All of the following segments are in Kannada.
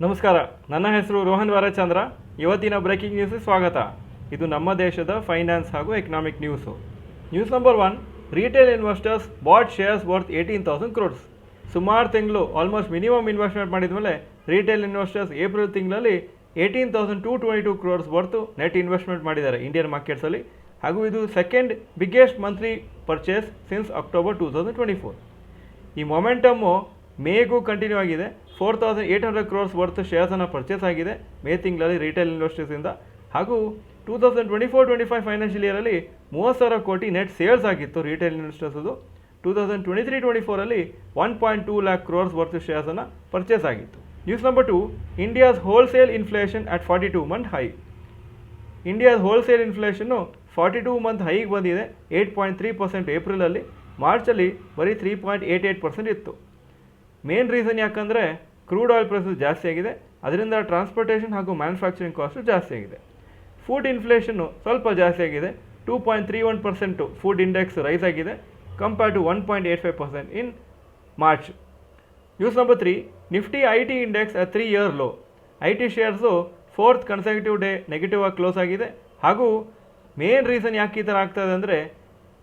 ನಮಸ್ಕಾರ, ನನ್ನ ಹೆಸರು ರೋಹನ್ ವಾರಚಂದ್ರ. ಇವತ್ತಿನ ಬ್ರೇಕಿಂಗ್ ನ್ಯೂಸ್ ಸ್ವಾಗತ. ಇದು ನಮ್ಮ ದೇಶದ ಫೈನಾನ್ಸ್ ಹಾಗೂ economic news. News number 1, retail investors bought shares worth 18,000 crores. ಸುಮಾರು ತಿಂಗಳು ಆಲ್ಮೋಸ್ಟ್ ಮಿನಿಮಮ್ ಇನ್ವೆಸ್ಟ್ಮೆಂಟ್ ಮಾಡಿದ ಮೇಲೆ ರಿಟೇಲ್ ಇನ್ವೆಸ್ಟರ್ಸ್ ಏಪ್ರಿಲ್ ತಿಂಗಳಲ್ಲಿ 18,222 crores ವರ್ತು ನೆಟ್ ಇನ್ವೆಸ್ಟ್ಮೆಂಟ್ ಮಾಡಿದ್ದಾರೆ ಇಂಡಿಯನ್ ಮಾರ್ಕೆಟ್ಸಲ್ಲಿ. ಹಾಗೂ ಇದು second biggest monthly purchase since October 2024. ಈ ಮೊಮೆಂಟಮ್ಮು ಮೇಗೂ ಕಂಟಿನ್ಯೂ ಆಗಿದೆ. 4,800 crores ವರ್ತ್ ಶೇರ್ಸನ್ನು ಪರ್ಚೇಸ್ ಆಗಿದೆ ಮೇ ತಿಂಗಳಲ್ಲಿ ರಿಟೇಲ್ ಇನ್ವೆಸ್ಟರ್ಸಿಂದ. ಹಾಗೂ 2024-25 ಫೈನಾನ್ಷಿಯಲ್ ಇಯರಲ್ಲಿ 30,000 ಕೋಟಿ ನೆಟ್ ಸೇಲ್ಸ್ ಆಗಿತ್ತು ರಿಟೇಲ್ ಇನ್ವೆಸ್ಟರ್ಸದು. 2023-24 1.2 lakh crores ವರ್ತ್ ಶೇರ್ಸನ್ನು ಪರ್ಚೇಸ್ ಆಗಿತ್ತು. News number 2, India's wholesale inflation at 42 month high. India's wholesale ಇನ್ಫ್ಲೇಷನ್ನು 42 ಮಂತ್ ಹೈಗೆ ಬಂದಿದೆ. 8.3% ಏಪ್ರಿಲಲ್ಲಿ. ಮಾರ್ಚಲ್ಲಿ ಬರೀ 3.88% ಇತ್ತು. ಮೇನ್ ರೀಸನ್ ಯಾಕಂದರೆ ಕ್ರೂಡ್ ಆಯಿಲ್ ಪ್ರೈಸಸ್ ಜಾಸ್ತಿ ಆಗಿದೆ, ಅದರಿಂದ ಟ್ರಾನ್ಸ್ಪೋರ್ಟೇಷನ್ ಹಾಗೂ ಮ್ಯಾನುಫ್ಯಾಕ್ಚರಿಂಗ್ ಕಾಸ್ಟು ಜಾಸ್ತಿ ಆಗಿದೆ. ಫುಡ್ ಇನ್ಫ್ಲೇಷನ್ನು ಸ್ವಲ್ಪ ಜಾಸ್ತಿ ಆಗಿದೆ. 2.31% ಫುಡ್ ಇಂಡೆಕ್ಸ್ ರೈಸ್ ಆಗಿದೆ compare to 1.85% in March. News number 3, Nifty IT index at 3-year low. IT shares 4th consecutive day negative ಆಗಿ ಕ್ಲೋಸ್ ಆಗಿದೆ. ಹಾಗೂ ಮೇನ್ ರೀಸನ್ ಯಾಕೆ ಈ ಥರ ಆಗ್ತದೆ ಅಂದರೆ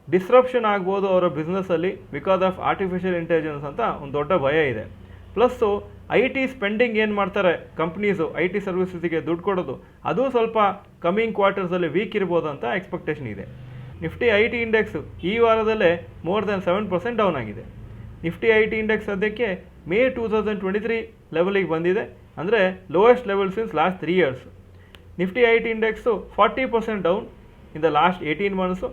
ಡಿಸ್ರಪ್ಷನ್ ಆಗ್ಬೋದು ಅವರ ಬಿಸ್ನೆಸ್ಸಲ್ಲಿ ಬಿಕಾಸ್ ಆಫ್ ಆರ್ಟಿಫಿಷಿಯಲ್ ಇಂಟೆಲಿಜೆನ್ಸ್ ಅಂತ ಒಂದು ದೊಡ್ಡ ಭಯ ಇದೆ. ಪ್ಲಸ್ಸು ಐ ಟಿ ಸ್ಪೆಂಡಿಂಗ್ ಏನು ಮಾಡ್ತಾರೆ ಕಂಪ್ನೀಸು ಐ ಟಿ ಸರ್ವಿಸಸ್ಗೆ ದುಡ್ಡು ಕೊಡೋದು, ಅದು ಸ್ವಲ್ಪ ಕಮಿಂಗ್ ಕ್ವಾರ್ಟರ್ಸಲ್ಲಿ ವೀಕ್ ಇರ್ಬೋದು ಅಂತ ಎಕ್ಸ್ಪೆಕ್ಟೇಷನ್ ಇದೆ. ನಿಫ್ಟಿ ಐ ಟಿ ಇಂಡೆಕ್ಸು ಈ ವಾರದಲ್ಲೇ ಮೋರ್ ದೆನ್ 7% ಡೌನ್ ಆಗಿದೆ. ನಿಫ್ಟಿ ಐ ಟಿ ಇಂಡೆಕ್ಸ್ ಸದ್ಯಕ್ಕೆ ಮೇ 2023 ಲೆವೆಲಿಗೆ ಬಂದಿದೆ, ಅಂದರೆ lowest level since last 3 years. Nifty I T index 40% down in the last 18 months.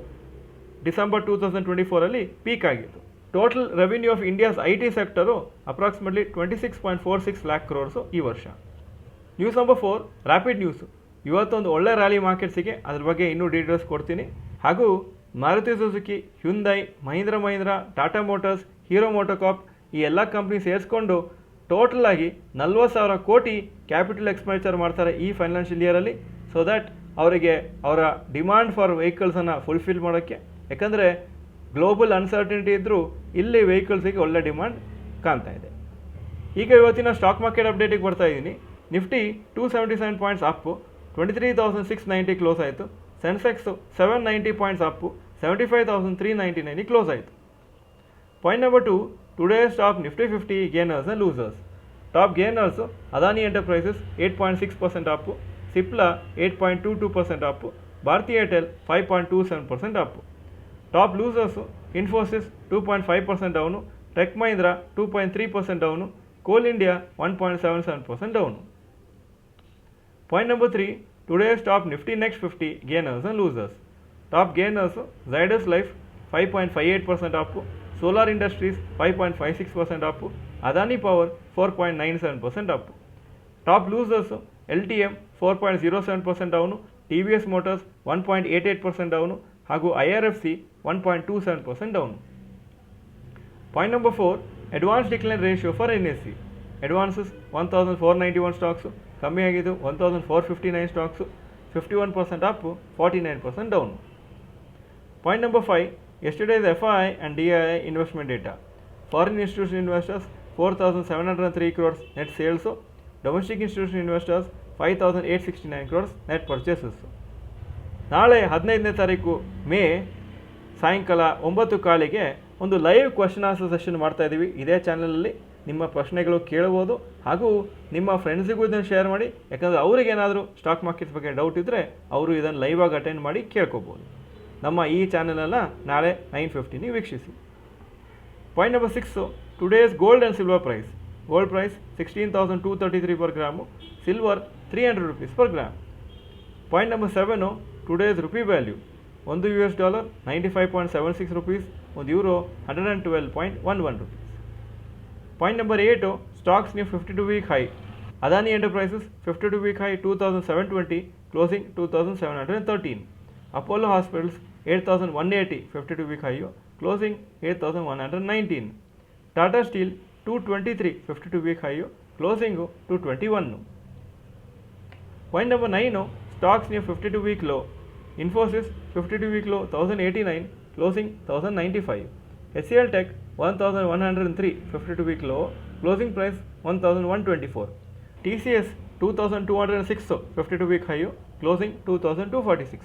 December 2024 peak ಆಗಿತ್ತು. Total revenue of India's I T sector approximately 26.46 lakh crores ಈ ವರ್ಷ. News number 4, rapid news. ಇವತ್ತೊಂದು ಒಳ್ಳೆ ರ್ಯಾಲಿ ಮಾರ್ಕೆಟ್ಸಿಗೆ, ಅದ್ರ ಬಗ್ಗೆ ಇನ್ನೂ ಡೀಟೇಲ್ಸ್ ಕೊಡ್ತೀನಿ. ಹಾಗೂ Maruti Suzuki, Hyundai, Mahindra, Tata motors, Hero MotoCorp ಈ ಎಲ್ಲ ಕಂಪ್ನಿ ಸೇರಿಸ್ಕೊಂಡು ಟೋಟಲ್ ಆಗಿ 40,000 ಕೋಟಿ ಕ್ಯಾಪಿಟಲ್ ಎಕ್ಸ್ಪೆಂಡಿಚರ್ ಮಾಡ್ತಾರೆ ಈ ಫೈನಾನ್ಷಿಯಲ್ ಇಯರಲ್ಲಿ. ಸೊ ದ್ಯಾಟ್ ಅವರಿಗೆ ಅವರ ಡಿಮಾಂಡ್ ಫಾರ್ ವೆಹಿಕಲ್ಸನ್ನು ಫುಲ್ಫಿಲ್ ಮಾಡೋಕ್ಕೆ. ಯಾಕಂದರೆ ಗ್ಲೋಬಲ್ ಅನ್ಸರ್ಟಿನಿಟಿ ಇದ್ದರೂ ಇಲ್ಲಿ ವೆಹಿಕಲ್ಸಿಗೆ ಒಳ್ಳೆ ಡಿಮಾಂಡ್ ಕಾಣ್ತಾ ಇದೆ. ಈಗ ಇವತ್ತಿನ ಸ್ಟಾಕ್ ಮಾರ್ಕೆಟ್ ಅಪ್ಡೇಟಿಗೆ ಬರ್ತಾ ಇದ್ದೀನಿ. ನಿಫ್ಟಿ 277 ಪಾಯಿಂಟ್ಸ್ ಅಪ್ಪು, 23,690 ಕ್ಲೋಸ್ ಆಯಿತು. ಸೆನ್ಸೆಕ್ಸು 790 ಪಾಯಿಂಟ್ಸ್ ಅಪ್ಪು, 75,399 ಕ್ಲೋಸ್ ಆಯಿತು. Point number 2, today's top Nifty 50 gainers and losers. Top gainers Adani enterprises 8.6% up, Cipla 8.22% up, Bharti Airtel 5.27% up. Top losers Infosys 2.5% down, tech Mahindra 2.3% down, coal India 1.77% down. Point number 3, today's top Nifty next 50 gainers and losers. Top gainers Zydus life 5.58% up, solar industries 5.56% up, Adani power 4.97% up. Top losers L T M 4.07% down, T V S motors 1.88% down, ಹಾಗೂ I R F C 1.27% down. Point number 4, advance decline ratio for N S C. Advances 1,491 stocks, ಕಮ್ಮಿ ಆಗಿದ್ದು 1,459 stocks, 51% up, 49% down. Point number 5, yesterday's F I and D I investment data. Foreign institution investors 4,703 crores net sales, domestic institution investors 5,869 crores net purchases. ನಾಳೆ 15ನೇ ತಾರೀಕು ಮೇ ಸಾಯಂಕಾಲ 9:15 ಒಂದು ಲೈವ್ ಕ್ವಶನ್ ಆನ್ಸರ್ ಸೆಷನ್ ಮಾಡ್ತಾಯಿದ್ದೀವಿ ಇದೇ ಚಾನಲಲ್ಲಿ. ನಿಮ್ಮ ಪ್ರಶ್ನೆಗಳು ಕೇಳ್ಬೋದು, ಹಾಗೂ ನಿಮ್ಮ ಫ್ರೆಂಡ್ಸಿಗೂ ಇದನ್ನು ಶೇರ್ ಮಾಡಿ. ಯಾಕಂದರೆ ಅವ್ರಿಗೇನಾದರೂ ಸ್ಟಾಕ್ ಮಾರ್ಕೆಟ್ಸ್ ಬಗ್ಗೆ ಡೌಟ್ ಇದ್ದರೆ ಅವರು ಇದನ್ನು ಲೈವಾಗಿ ಅಟೆಂಡ್ ಮಾಡಿ ಕೇಳ್ಕೊಬೋದು. ನಮ್ಮ ಈ ಚಾನಲನ್ನು ನಾಳೆ 9:15 ವೀಕ್ಷಿಸಿ. Point number 6, today's gold and silver price. Gold price 16,233 per gram, silver 300 rupees per gram. Point number 7, today's rupee value. $1 95.76 rupees, €1 112.11 rupees. Point number 8, stocks new 52-week high. Adani Enterprises 52-week high 2,720, closing 2,713. Apollo Hospitals 8,180 52-week high, closing 8,119. Tata Steel 223 52-week high, closing 221. Point number 9, stocks new 52-week low. Infosys 52-week low 1,089, closing 1,095. HCL Tech 1,103 52-week low, closing price 1,124. TCS 2206 52-week high, closing 2246.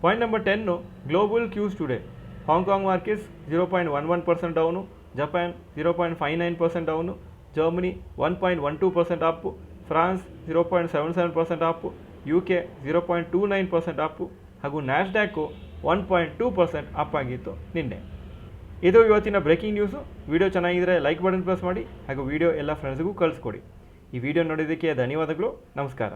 Point number 10, global cues today. Hong Kong markets 0.11% down, Japan 0.59% down, Germany 1.12% up, France 0.77% up, UK 0.29% up ಹಾಗೂ ನ್ಯಾಸ್ಡ್ಯಾಕ್ 1.2% ಅಪ್ ಆಗಿತ್ತು ನಿನ್ನೆ. ಇದು ಇವತ್ತಿನ ಬ್ರೇಕಿಂಗ್ ನ್ಯೂಸು. ವಿಡಿಯೋ ಚೆನ್ನಾಗಿದ್ದರೆ ಲೈಕ್ ಬಟನ್ ಪ್ರೆಸ್ ಮಾಡಿ ಹಾಗೂ ವಿಡಿಯೋ ಎಲ್ಲ ಫ್ರೆಂಡ್ಸ್ಗೂ ಕಳಿಸ್ಕೊಡಿ. ಈ ವಿಡಿಯೋ ನೋಡೋದಕ್ಕೆ ಧನ್ಯವಾದಗಳು. ನಮಸ್ಕಾರ.